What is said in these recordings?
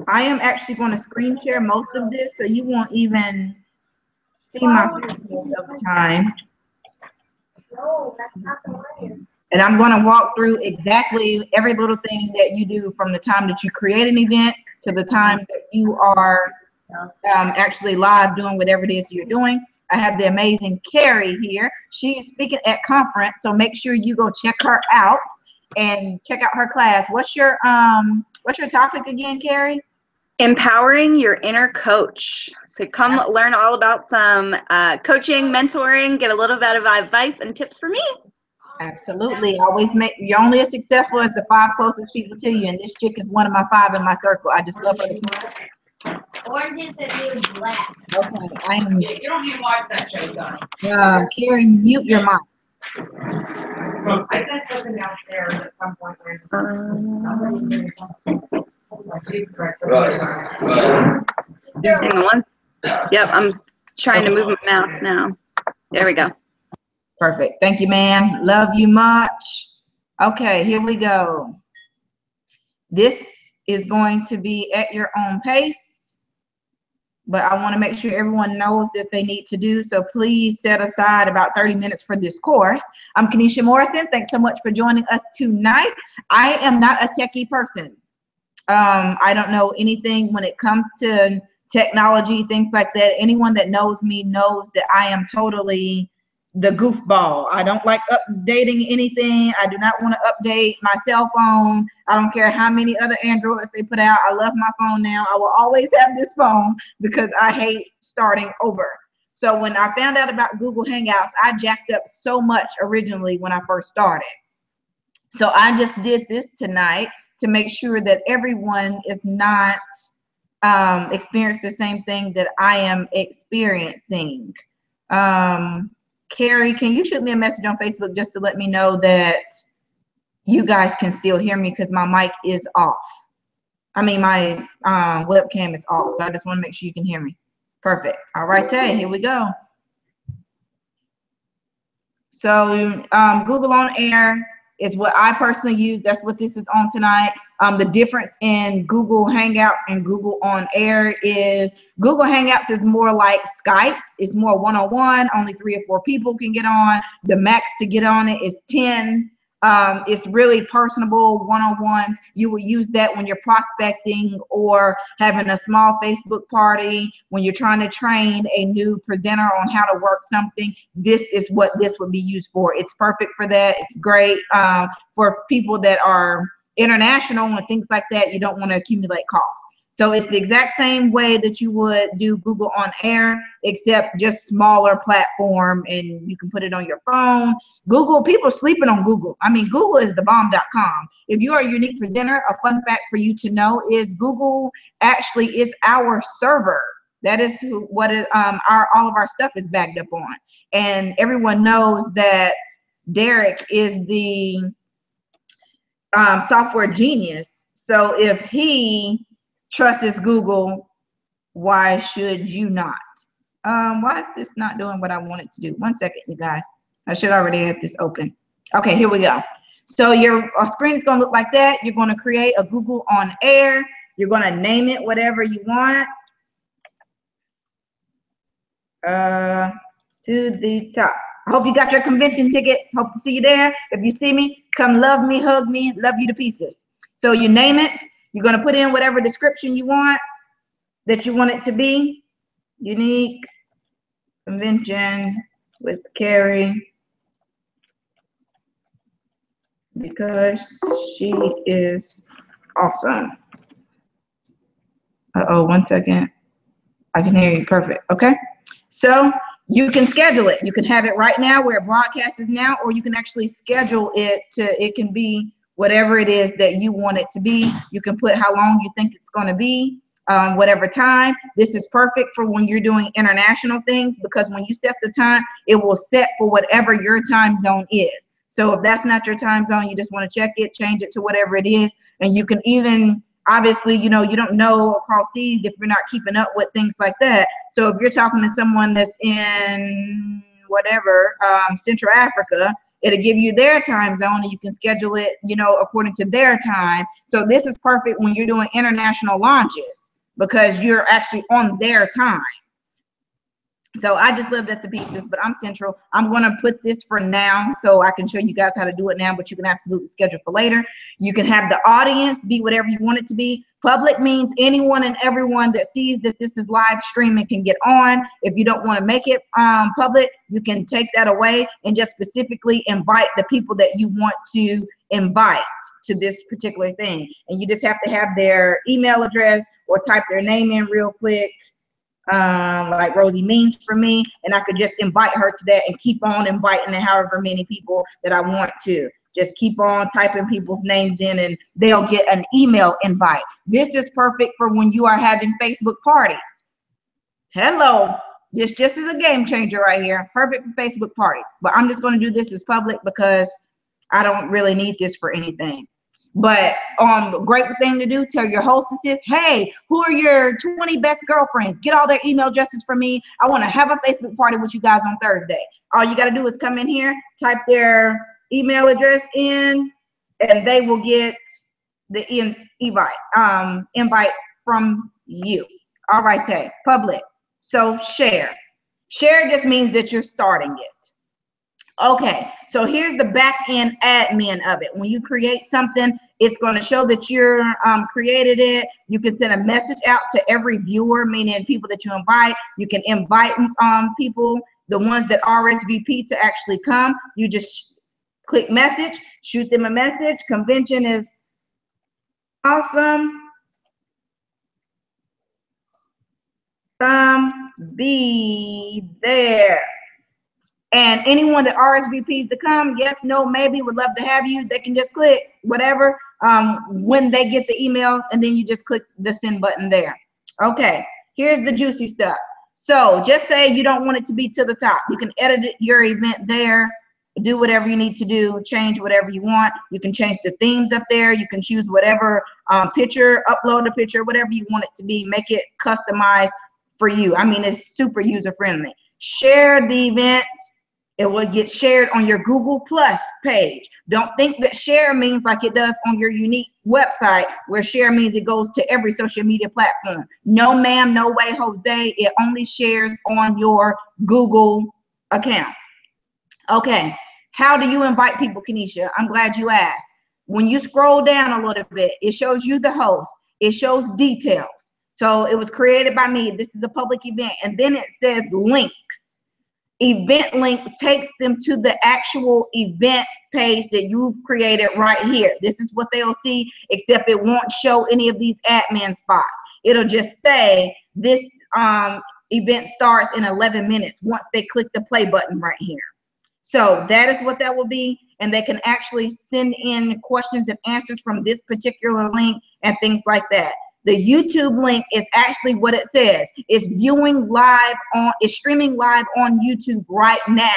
I am actually going to screen share most of this, so you won't even see my face most of the time. No, that's not the way. And I'm going to walk through exactly every little thing that you do from the time that you create an event to the time that you are actually live doing whatever it is you're doing. I have the amazing Carrie here. She is speaking at conference, so make sure you go check her out and check out her class. What's your topic again, Carrie? Empowering your inner coach. So come learn all about some coaching, mentoring, get a little bit of advice and tips from me. Absolutely. Always you're only as successful as the 5 closest people to you, and this chick is one of my 5 in my circle. I just love her. Orange is black. Okay, I am. You don't even watch that show, son. Carrie, mute your mic. I sent cousin downstairs at some point. Hang on one. Yep, I'm trying to move my mouse now. There we go. Perfect. Thank you, ma'am. Love you much. Okay, here we go. This is going to be at your own pace, but I want to make sure everyone knows that they need to do, so please set aside about 30 minutes for this course. I'm Kenesha Morrison. Thanks so much for joining us tonight. I am not a techie person. I don't know anything when it comes to technology, things like that. Anyone that knows me knows that I am totally the goofball. I don't like updating anything. I do not want to update my cell phone. I don't care how many other Androids they put out. I love my phone now. I will always have this phone because I hate starting over. So when I found out about Google Hangouts, I jacked up so much originally when I first started. So I just did this tonight to make sure that everyone is not experiencing the same thing that I am experiencing. Carrie, can you shoot me a message on Facebook just to let me know that you guys can still hear me, because my mic is off. I mean, my webcam is off, so I just want to make sure you can hear me. Perfect. All right, Tay, here we go. So Google On Air is what I personally use. That's what this is on tonight. The difference in Google Hangouts and Google On Air is Google Hangouts is more like Skype. It's more one-on-one. Only 3 or 4 people can get on. The max to get on it is 10. It's really personable one-on-ones. You will use that when you're prospecting or having a small Facebook party, when you're trying to train a new presenter on how to work something. This is what this would be used for. It's perfect for that. It's great for people that are international and things like that. You don't want to accumulate costs. So it's the exact same way that you would do Google On Air, except just smaller platform, and you can put it on your phone. Google, people are sleeping on Google. I mean, Google is the bomb.com. If you are a unique presenter, a fun fact for you to know is Google actually is our server. That is what is, all of our stuff is backed up on. And everyone knows that Derek is the software genius. So if he trusts Google, why should you not? Why is this not doing what I want it to do? 1 second, you guys. I should already have this open. Okay, here we go. So your screen is going to look like that. You're going to create a Google On Air. You're going to name it whatever you want. To the top. I hope you got your convention ticket. Hope to see you there. If you see me, come love me, hug me, love you to pieces. So you name it. You're going to put in whatever description you want, that you want it to be. Unique convention with Carrie, because she is awesome. Uh-oh, 1 second. I can hear you perfect. Okay. So you can schedule it. You can have it right now where it broadcasts now, or you can actually schedule it to, it can be whatever it is that you want it to be. You can put how long you think it's going to be, whatever time. This is perfect for when you're doing international things, because when you set the time, it will set for whatever your time zone is. So if that's not your time zone, you just want to check it, change it to whatever it is. And you can even, obviously, you know, you don't know across seas if you're not keeping up with things like that. So if you're talking to someone that's in whatever, Central Africa, It'll give you their time zone, and you can schedule it, you know, according to their time. So this is perfect when you're doing international launches because you're actually on their time. So I just love that to pieces, but I'm central. I'm going to put this for now so I can show you guys how to do it now, but you can absolutely schedule for later. You can have the audience be whatever you want it to be. Public means anyone and everyone that sees that this is live streaming can get on. If you don't want to make it public, you can take that away and just specifically invite the people that you want to invite to this particular thing. And you just have to have their email address or type their name in real quick. Like Rosie Means for me, and I could just invite her to that and keep on inviting however many people that I want to. Just keep on typing people's names in and they'll get an email invite. This is perfect for when you are having Facebook parties. Hello, this just is a game changer right here. Perfect for Facebook parties. But I'm just going to do this as public because I don't really need this for anything. But great thing to do, tell your hostesses, hey, who are your 20 best girlfriends? Get all their email addresses for me. I want to have a Facebook party with you guys on Thursday. All you got to do is come in here, type their email address in, and they will get the invite from you. All right, okay, public. So share. Share just means that you're starting it. Okay, so here's the back end admin of it. When you create something, it's going to show that you're created it. You can send a message out to every viewer, meaning people that you invite. You can invite people, the ones that RSVP to actually come. You just click message, shoot them a message. Convention is awesome. Be there. And anyone that RSVPs to come, yes, no, maybe, would love to have you, they can just click whatever when they get the email, and then you just click the send button there. Okay, here's the juicy stuff. So just say you don't want it to be to the top. You can edit your event there, do whatever you need to do, change whatever you want. You can change the themes up there. You can choose whatever picture, upload a picture, whatever you want it to be, make it customized for you. I mean, it's super user-friendly. Share the event. It will get shared on your Google Plus page. Don't think that share means like it does on your unique website, where share means it goes to every social media platform. No, ma'am, no way, Jose. It only shares on your Google account. Okay, how do you invite people, Kenesha? I'm glad you asked. When you scroll down a little bit, it shows you the host. It shows details. So it was created by me. This is a public event. And then it says links. Event link takes them to the actual event page that you've created right here. This is what they'll see, except it won't show any of these admin spots. It'll just say this event starts in 11 minutes once they click the play button right here. So that is what that will be. And they can actually send in questions and answers from this particular link and things like that. The YouTube link is actually what it says. It's viewing live on, it's streaming live on YouTube right now.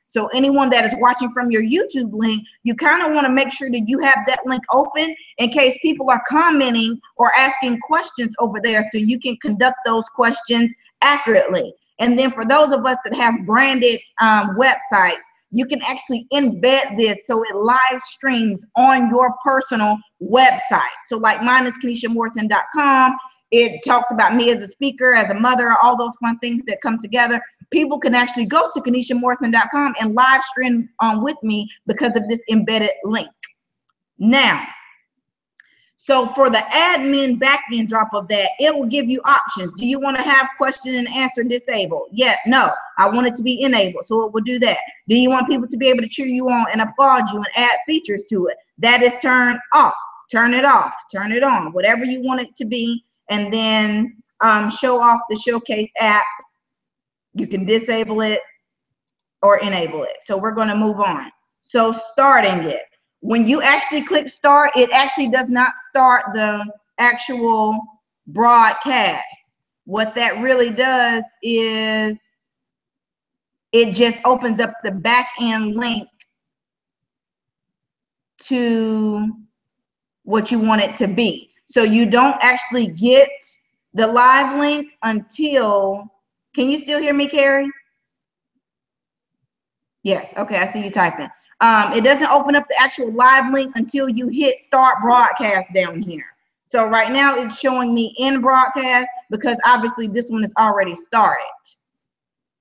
So anyone that is watching from your YouTube link, you kind of want to make sure that you have that link open in case people are commenting or asking questions over there, so you can conduct those questions accurately. And then for those of us that have branded websites, you can actually embed this so it live streams on your personal website. So like mine is KeneshaMorrison.com. It talks about me as a speaker, as a mother, all those fun things that come together. People can actually go to KeneshaMorrison.com and live stream with me because of this embedded link. Now, so for the admin backend drop of that, it will give you options. Do you want to have question and answer disabled? Yeah, no, I want it to be enabled, so it will do that. Do you want people to be able to cheer you on and applaud you and add features to it? That is turned off. Turn it off, turn it on, whatever you want it to be. And then show off the Showcase app. You can disable it or enable it. So we're going to move on. So starting it. When you actually click start, it actually does not start the actual broadcast. What that really does is it just opens up the back end link to what you want it to be. So you don't actually get the live link until, can you still hear me, Carrie? Yes, okay, I see you typing. It doesn't open up the actual live link until you hit start broadcast down here. So right now it's showing me in broadcast because obviously this one is already started.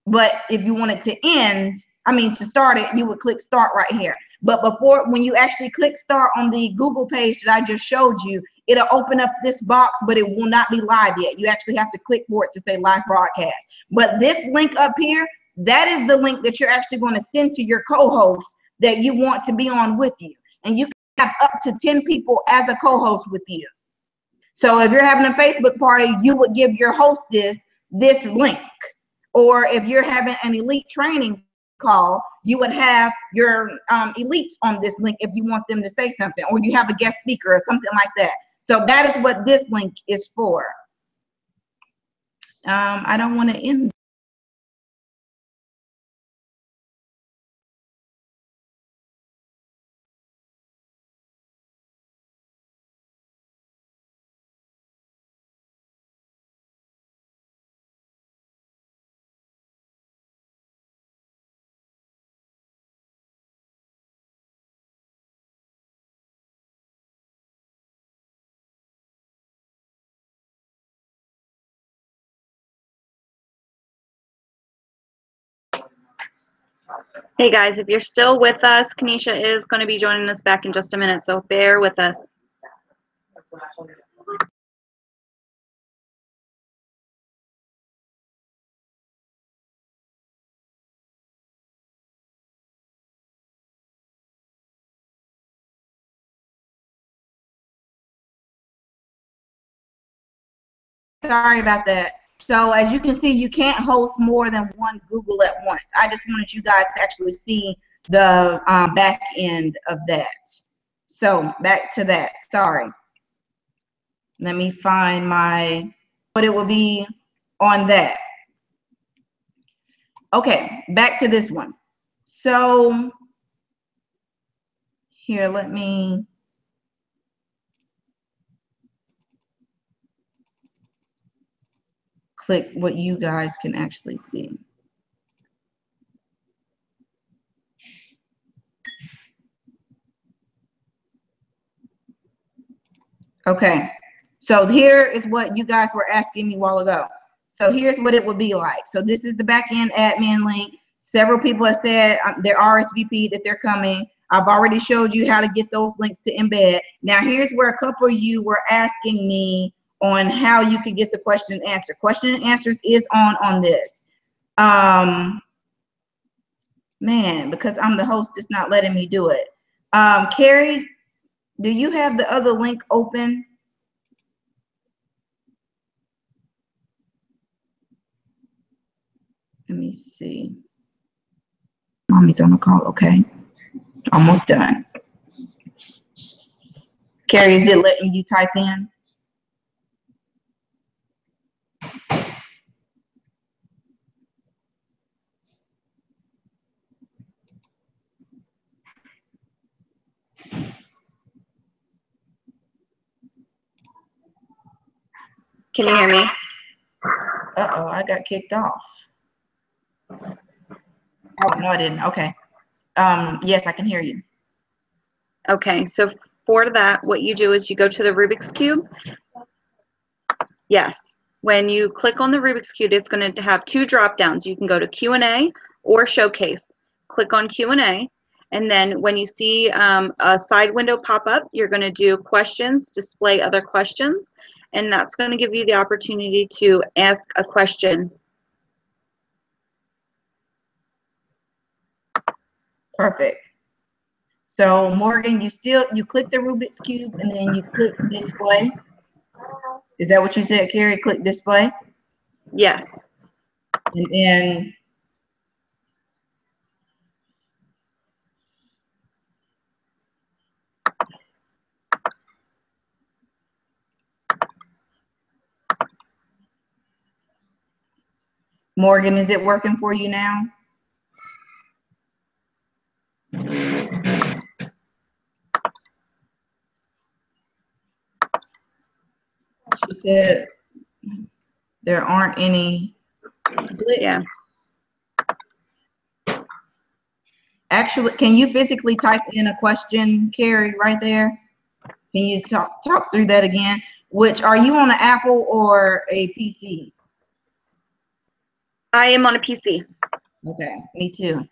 But if you want it to end, to start it, you would click start right here. But before, when you actually click start on the Google page that I just showed you, it'll open up this box, but it will not be live yet. You actually have to click for it to say live broadcast. But this link up here, that is the link that you're actually going to send to your co-hosts that you want to be on with you. And you can have up to 10 people as a co-host with you. So if you're having a Facebook party, you would give your hostess this link. Or if you're having an elite training call, you would have your elites on this link if you want them to say something, or you have a guest speaker or something like that. So that is what this link is for. I don't want to end. Hey guys, if you're still with us, Kanisha is going to be joining us back in just a minute, so bear with us. Sorry about that. So as you can see, you can't host more than one Google at once. I just wanted you guys to actually see the back end of that. So back to that. Sorry. Let me find what it will be on that. Okay, back to this one. So here, let me click what you guys can actually see. Okay, so here is what you guys were asking me a while ago. So here's what it would be like. So this is the backend admin link. Several people have said they're RSVP that they're coming. I've already showed you how to get those links to embed. Now here's where a couple of you were asking me on how you could get the question and answer. Question and answers is on this. Man, because I'm the host, it's not letting me do it. Carrie, do you have the other link open? Let me see. Mommy's on the call, okay. Almost done. Carrie, is it letting you type in? Can you hear me? Uh-oh, I got kicked off. Oh, no, I didn't. Okay. Yes, I can hear you. Okay, so for that, what you do is you go to the Rubik's Cube. Yes. When you click on the Rubik's Cube, it's going to have two drop downs. You can go to Q&A or Showcase. Click on Q&A, and then when you see a side window pop up, you're going to do questions, display other questions, and that's going to give you the opportunity to ask a question. Perfect. So Morgan, you click the Rubik's Cube and then you click display. Is that what you said, Carrie? Click display? Yes. And then Morgan, is it working for you now? She said there aren't any glitches. Yeah. Actually, can you physically type in a question, Carrie, right there? Can you talk through that again? Which, are you on an Apple or a PC? I am on a PC. Okay, me too.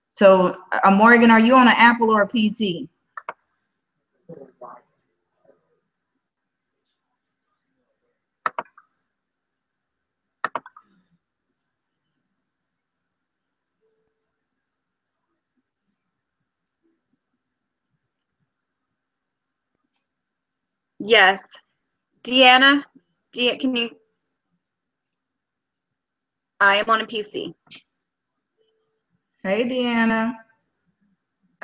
So, Morgan, are you on an Apple or a PC? Yes. Deanna, can you? I am on a PC. Hey, Deanna.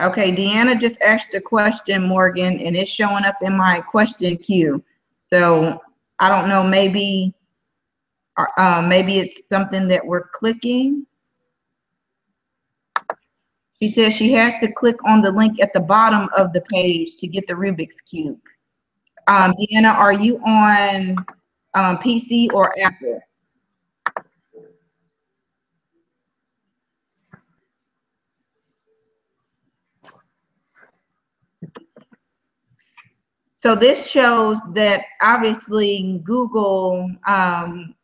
Okay, Deanna just asked a question, Morgan, and it's showing up in my question queue. So I don't know, maybe it's something that we're clicking. She says she had to click on the link at the bottom of the page to get the Rubik's Cube. Deanna, are you on PC or Apple? So this shows that obviously Google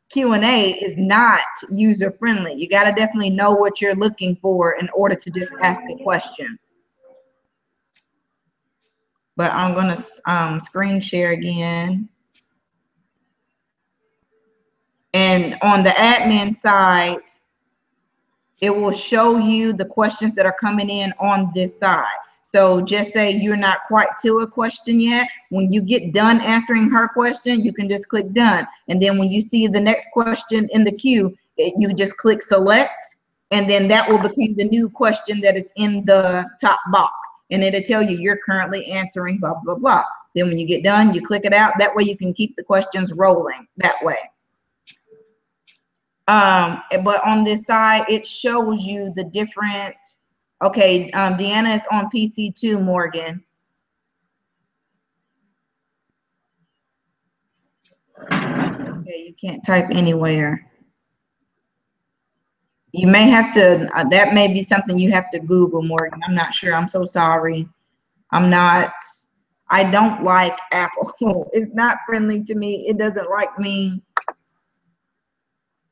Q&A is not user-friendly. You got to definitely know what you're looking for in order to just ask a question. But I'm going to screen share again. And on the admin side, it will show you the questions that are coming in on this side. So just say you're not quite to a question yet. When you get done answering her question, you can just click done. And then when you see the next question in the queue, you just click select, and then that will become the new question that is in the top box. And it'll tell you you're currently answering blah, blah, blah. Then when you get done, you click it out. That way you can keep the questions rolling that way. But on this side, it shows you the different. Okay, Deanna is on PC too, Morgan. Okay, you can't type anywhere. You may have to, that may be something you have to Google, Morgan. I'm not sure. I'm so sorry. I don't like Apple. It's not friendly to me. It doesn't like me.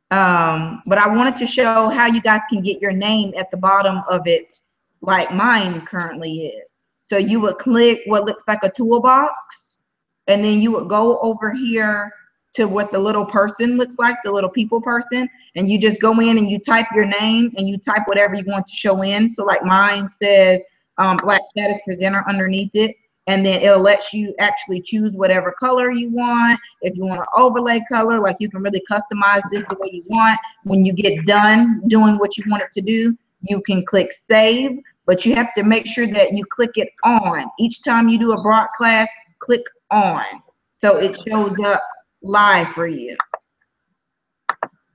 But I wanted to show how you guys can get your name at the bottom of it, like mine currently is. So you would click what looks like a toolbox, and then you would go over here to what the little person looks like, the little people person, and you just go in and you type your name and you type whatever you want to show in. So like mine says Black Status Presenter underneath it. And then it'll let you actually choose whatever color you want. If you want an overlay color, like you can really customize this the way you want. When you get done doing what you want it to do, you can click save, but you have to make sure that you click it on. Each time you do a broad class, click on. So it shows up live for you.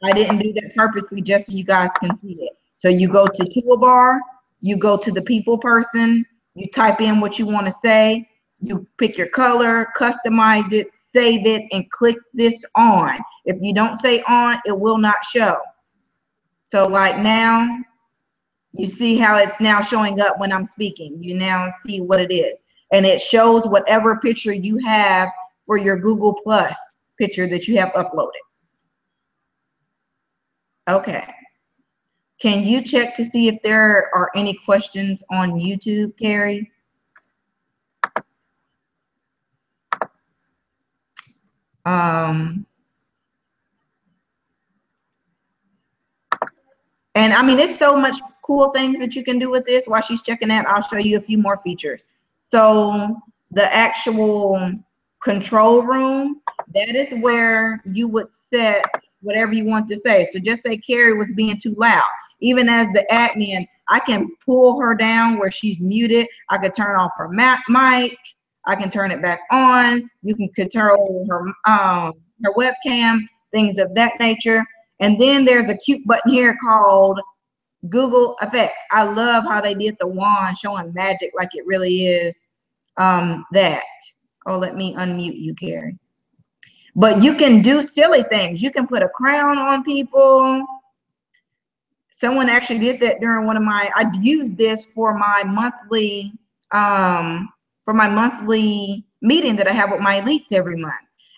I didn't do that purposely just so you guys can see it. So you go to toolbar, you go to the people person, you type in what you want to say, you pick your color, customize it, save it, and click this on. If you don't say on, it will not show. So like now, you see how it's now showing up when I'm speaking. You now see what it is. And it shows whatever picture you have for your Google Plus picture that you have uploaded. Okay. Can you check to see if there are any questions on YouTube, Carrie? And I mean, it's so much cool things that you can do with this. While she's checking that, I'll show you a few more features. So the actual control room, that is where you would set whatever you want to say. So just say Carrie was being too loud. Even as the admin, I can pull her down where she's muted. I could turn off her mic. I can turn it back on. You can control her webcam, things of that nature. And then there's a cute button here called Google Effects. I love how they did the wand showing magic like it really is that. Oh, let me unmute you, Carrie. But you can do silly things. You can put a crown on people. Someone actually did that during one of my, I used this for my monthly, meeting that I have with my elites every month.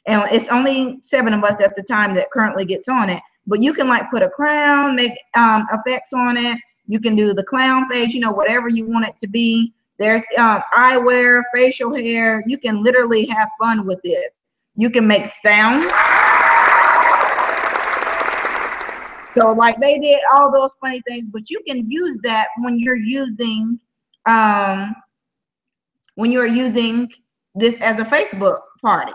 And it's only 7 of us at the time that currently gets on it. But you can like put a crown, make effects on it. You can do the clown face, you know, whatever you want it to be. There's eyewear, facial hair. You can literally have fun with this. You can make sounds. So like they did all those funny things, but you can use that when you're using this as a Facebook party.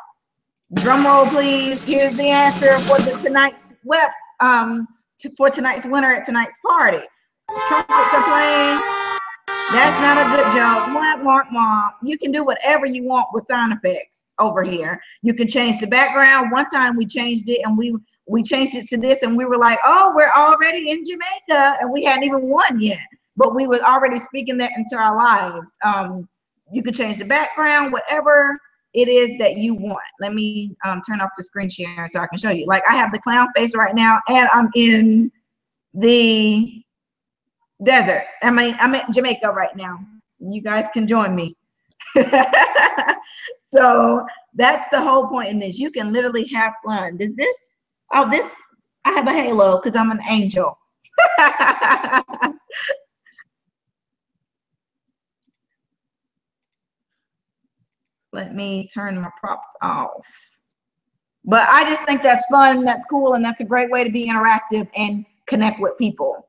Drum roll, please. Here's the answer for tonight's for tonight's winner at tonight's party. Trumpets are playing. That's not a good joke. Womp, womp, womp. You can do whatever you want with sound effects over here. You can change the background. One time we changed it and we changed it to this and we were like, oh, we're already in Jamaica and we hadn't even won yet. But we was already speaking that into our lives. You can change the background, whatever it is that you want. Let me turn off the screen share so I can show you. Like I have the clown face right now and I'm in the desert. I'm in Jamaica right now. You guys can join me. So that's the whole point in this. You can literally have fun. Does this, oh, this, I have a halo because I'm an angel. Let me turn my props off. But I just think that's fun, that's cool, and that's a great way to be interactive and connect with people.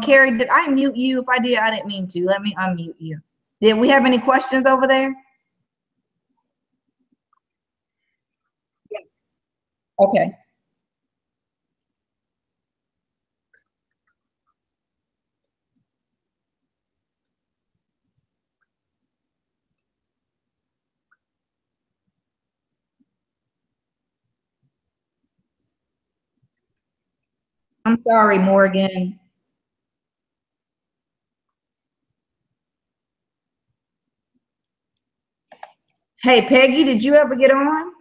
Carrie, did I mute you? If I did, I didn't mean to. Let me unmute you. Did we have any questions over there? Yeah. Okay. I'm sorry, Morgan. Hey, Peggy, did you ever get on?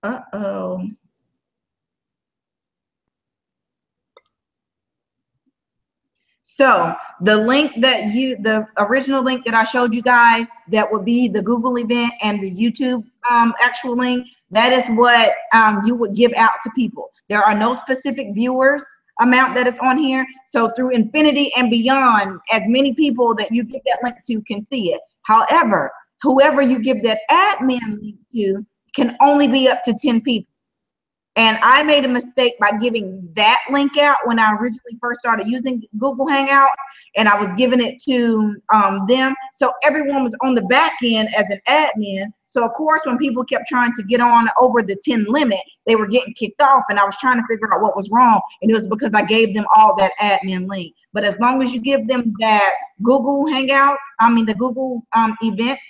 Uh-oh. So the link that the original link that I showed you guys, that would be the Google event and the YouTube actual link, that is what you would give out to people. There are no specific viewers amount that is on here. So through infinity and beyond, as many people that you give that link to can see it. However, whoever you give that admin link to can only be up to 10 people. And I made a mistake by giving that link out when I originally first started using Google Hangouts, and I was giving it to them. So everyone was on the back end as an admin. So of course, when people kept trying to get on over the 10 limit, they were getting kicked off, and I was trying to figure out what was wrong. And it was because I gave them all that admin link. But as long as you give them that Google Hangout, the Google event,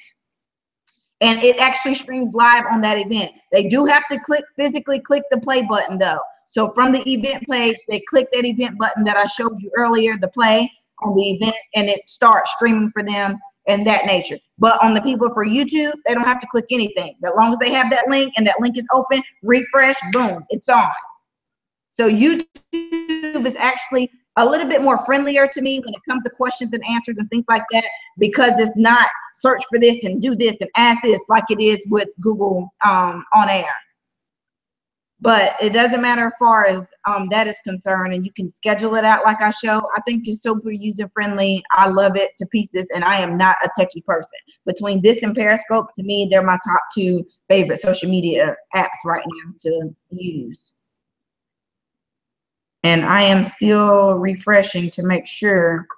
and it actually streams live on that event. They do have to physically click the play button though. So from the event page, they click that event button that I showed you earlier, the play on the event, and it starts streaming for them and that nature. But on the people for YouTube, they don't have to click anything. As long as they have that link and that link is open, refresh, boom, it's on. So YouTube is actually a little bit more friendlier to me when it comes to questions and answers and things like that, because it's not search for this and do this and add this like it is with Google on air. But it doesn't matter as far as that is concerned, and you can schedule it out like I show. I think it's super user friendly. I love it to pieces, and I am not a techie person. Between this and Periscope, to me, they're my top 2 favorite social media apps right now to use. And I am still refreshing to make sure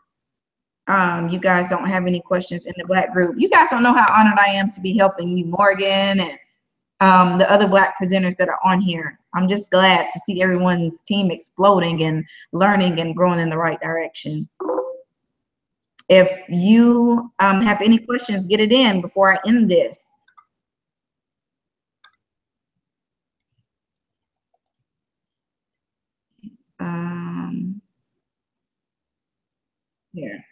you guys don't have any questions in the Black group. You guys don't know how honored I am to be helping you, Morgan, and the other Black presenters that are on here. I'm just glad to see everyone's team exploding and learning and growing in the right direction. If you have any questions, get it in before I end this. Here.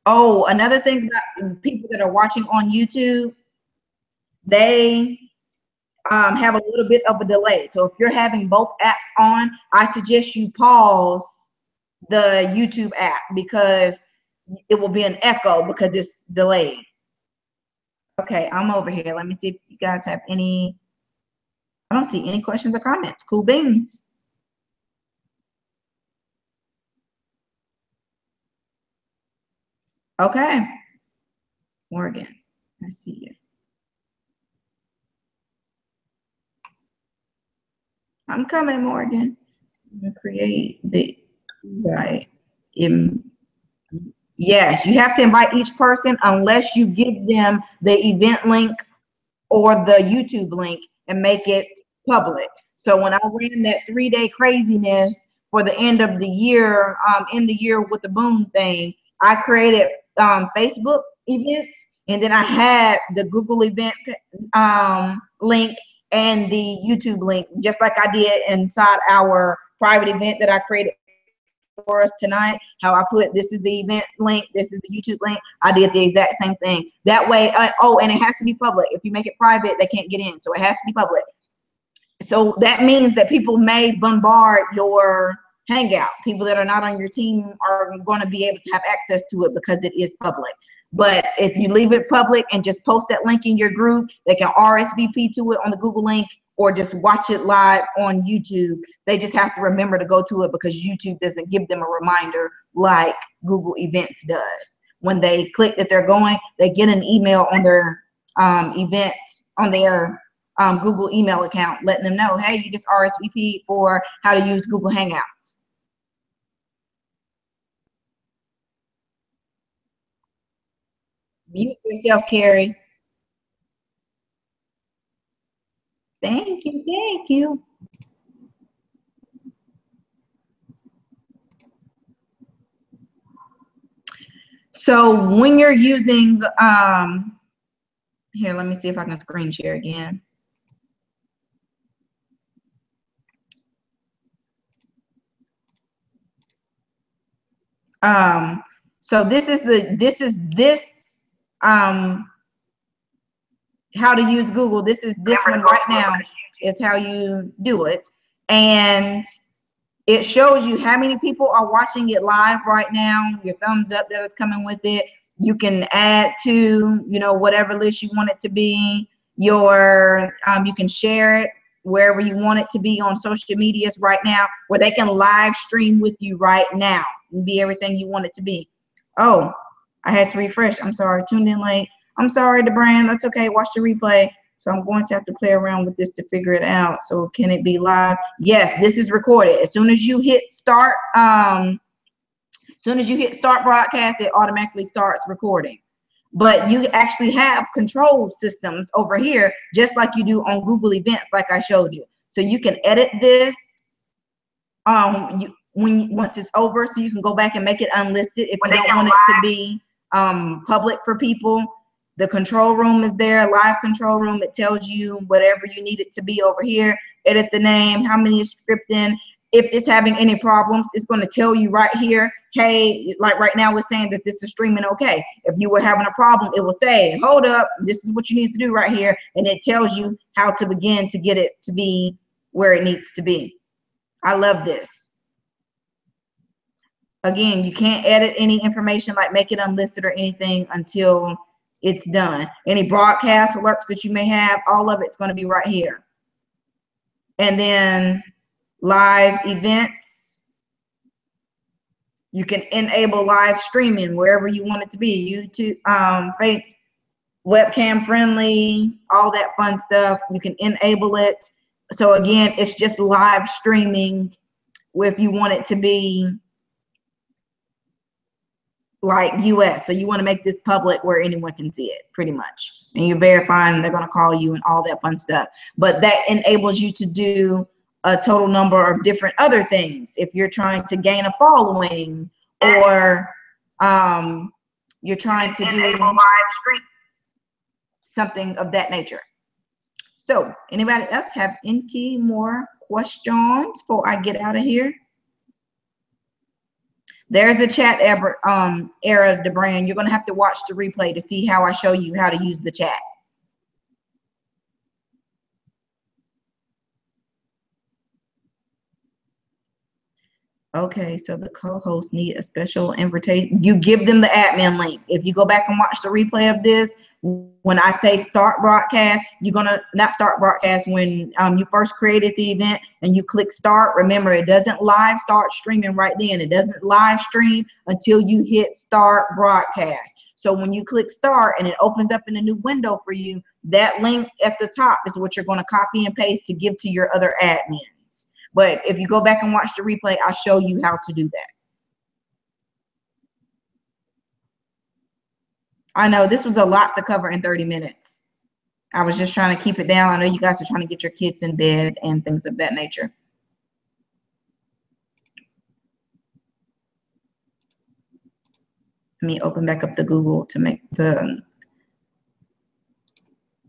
Oh, another thing about people that are watching on YouTube, they have a little bit of a delay. So if you're having both apps on, I suggest you pause the YouTube app because it will be an echo because it's delayed. Okay, I'm over here. Let me see if you guys have any. I don't see any questions or comments. Cool beans. Okay, Morgan, I see you. I'm coming, Morgan. I'm gonna create the invite. Yes, you have to invite each person unless you give them the event link or the YouTube link and make it public. So when I ran that 3-day craziness for the end of the year, in the year with the boom thing, I created Facebook events, and then I had the Google event link and the YouTube link, just like I did inside our private event that I created for us tonight. How I put this is the event link, this is the YouTube link. I did the exact same thing. That way, oh, and it has to be public. If you make it private, they can't get in, so it has to be public. So that means that people may bombard your Hangout. People that are not on your team are going to be able to have access to it because it is public. But if you leave it public and just post that link in your group, they can RSVP to it on the Google link or just watch it live on YouTube. They just have to remember to go to it because YouTube doesn't give them a reminder like Google Events does. When they click that they're going, they get an email on their event, on their Google email account, letting them know, hey, you just RSVP for how to use Google Hangouts. Mute yourself, Carrie. Thank you, thank you. So when you're using, here, let me see if I can screen share again. So this is how to use Google. This one right now is how you do it. And it shows you how many people are watching it live right now, your thumbs up that is coming with it. You can add to, you know, whatever list you want it to be. Your, you can share it wherever you want it to be on social medias right now, where they can live stream with you right now and be everything you want it to be. Oh, I had to refresh. I'm sorry, tuned in late. I'm sorry, DeBrand. That's okay. Watch the replay. So I'm going to have to play around with this to figure it out. So can it be live? Yes, this is recorded. As soon as you hit start, broadcast, it automatically starts recording. But you actually have control systems over here, just like you do on Google Events, like I showed you. So you can edit this once it's over, so you can go back and make it unlisted if you don't want it to be public for people. The control room is there, live control room. It tells you whatever you need it to be over here. Edit the name, how many is scripting. If it's having any problems, it's going to tell you right here, hey, like right now we're saying that this is streaming okay. If you were having a problem, it will say, hold up, this is what you need to do right here. And it tells you how to begin to get it to be where it needs to be. I love this. Again, you can't edit any information, like make it unlisted or anything until it's done. Any broadcast alerts that you may have, all of it's going to be right here. And then live events, you can enable live streaming wherever you want it to be. YouTube, webcam friendly, all that fun stuff. You can enable it. So again, it's just live streaming if you want it to be like US. So you want to make this public where anyone can see it, pretty much. And you're verifying, they're going to call you and all that fun stuff. But that enables you to do a total number of different other things. If you're trying to gain a following, or you're trying to do live stream, something of that nature. So anybody else have any more questions before I get out of here? There's a chat error, DeBrand. You're gonna have to watch the replay to see how I show you how to use the chat. Okay, so the co-hosts need a special invitation. You give them the admin link. If you go back and watch the replay of this, when I say start broadcast, you're gonna not start broadcast when you first created the event and you click start. Remember, it doesn't live start streaming right then. It doesn't live stream until you hit start broadcast. So when you click start and it opens up in a new window for you, that link at the top is what you're gonna copy and paste to give to your other admins. But if you go back and watch the replay, I'll show you how to do that. I know this was a lot to cover in 30 minutes. I was just trying to keep it down. I know you guys are trying to get your kids in bed and things of that nature. Let me open back up the Google to make the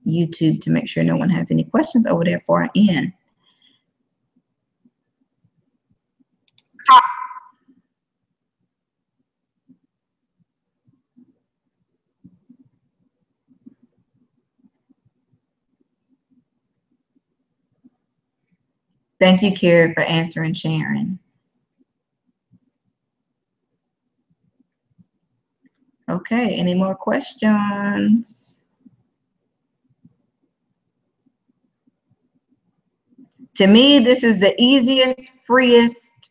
YouTube to make sure no one has any questions over there before I end. Thank you, Carrie, for answering Sharon. Okay, any more questions? To me, this is the easiest, freest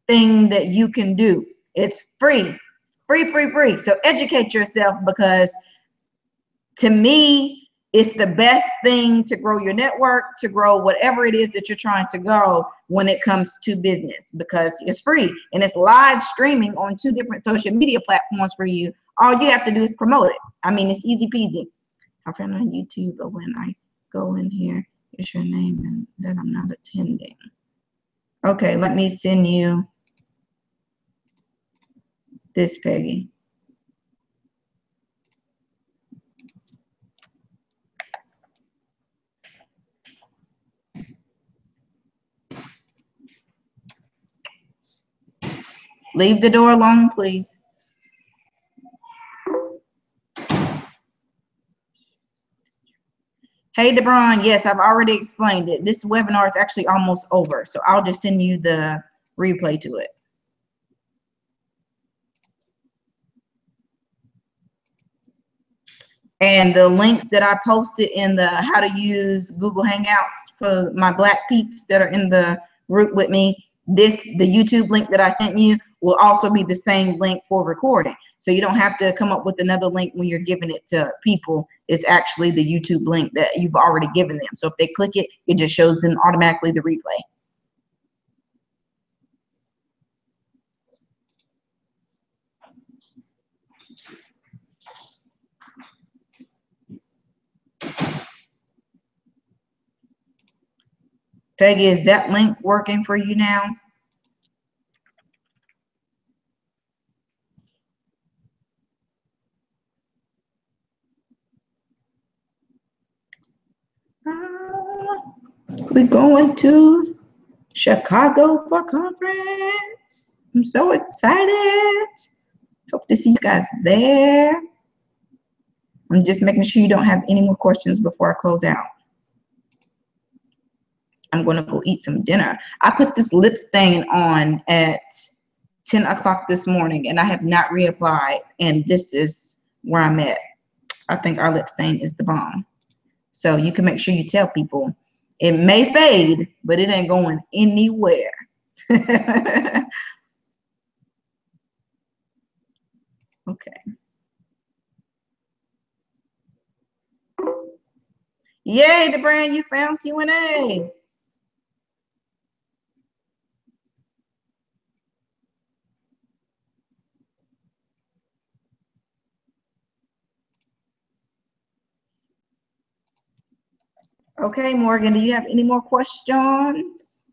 thing that you can do. It's free, free. So educate yourself, because to me, it's the best thing to grow your network, to grow whatever it is that you're trying to grow when it comes to business, because it's free and it's live streaming on 2 different social media platforms for you. All you have to do is promote it. I mean, it's easy peasy. I found on YouTube, but when I go in here, it's your name and that I'm not attending. Okay, let me send you this, Peggy. Leave the door alone, please. Hey, DeBron, yes, I've already explained it. This webinar is actually almost over, so I'll just send you the replay to it. And the links that I posted in the how to use Google Hangouts for my Black peeps that are in the group with me, the YouTube link that I sent you will also be the same link for recording. So you don't have to come up with another link when you're giving it to people. It's actually the YouTube link that you've already given them. So if they click it, it just shows them automatically the replay. Peggy, is that link working for you now? We're going to Chicago for conference. I'm so excited. Hope to see you guys there. I'm just making sure you don't have any more questions before I close out. I'm gonna go eat some dinner. I put this lip stain on at 10 o'clock this morning and I have not reapplied, and this is where I'm at. I think our lip stain is the bomb. So you can make sure you tell people it may fade, but it ain't going anywhere. Okay. Yay, DeBrand, you found Q&A. Okay, Morgan, do you have any more questions?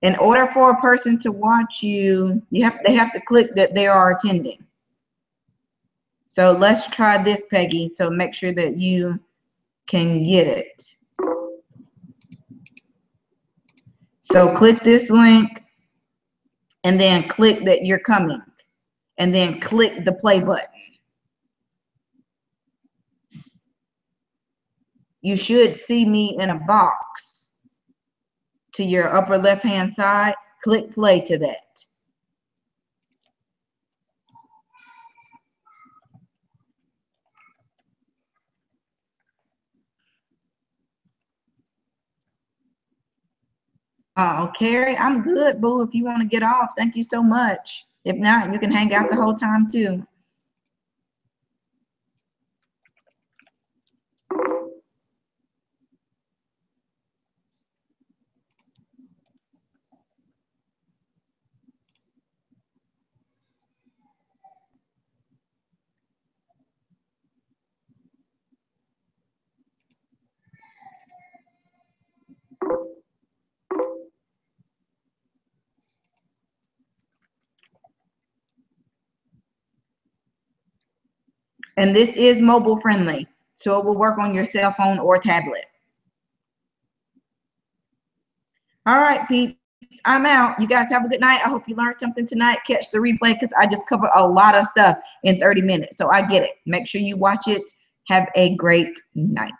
In order for a person to watch you, they have to click that they are attending. So let's try this, Peggy. So make sure that you can get it. So click this link and then click that you're coming and then click the play button. You should see me in a box to your upper left-hand side. Click play to that. Oh, Carrie, I'm good, boo. If you want to get off, thank you so much. If not, you can hang out the whole time too. And this is mobile friendly, so it will work on your cell phone or tablet. All right, peeps, I'm out. You guys have a good night. I hope you learned something tonight. Catch the replay because I just covered a lot of stuff in 30 minutes. So I get it. Make sure you watch it. Have a great night.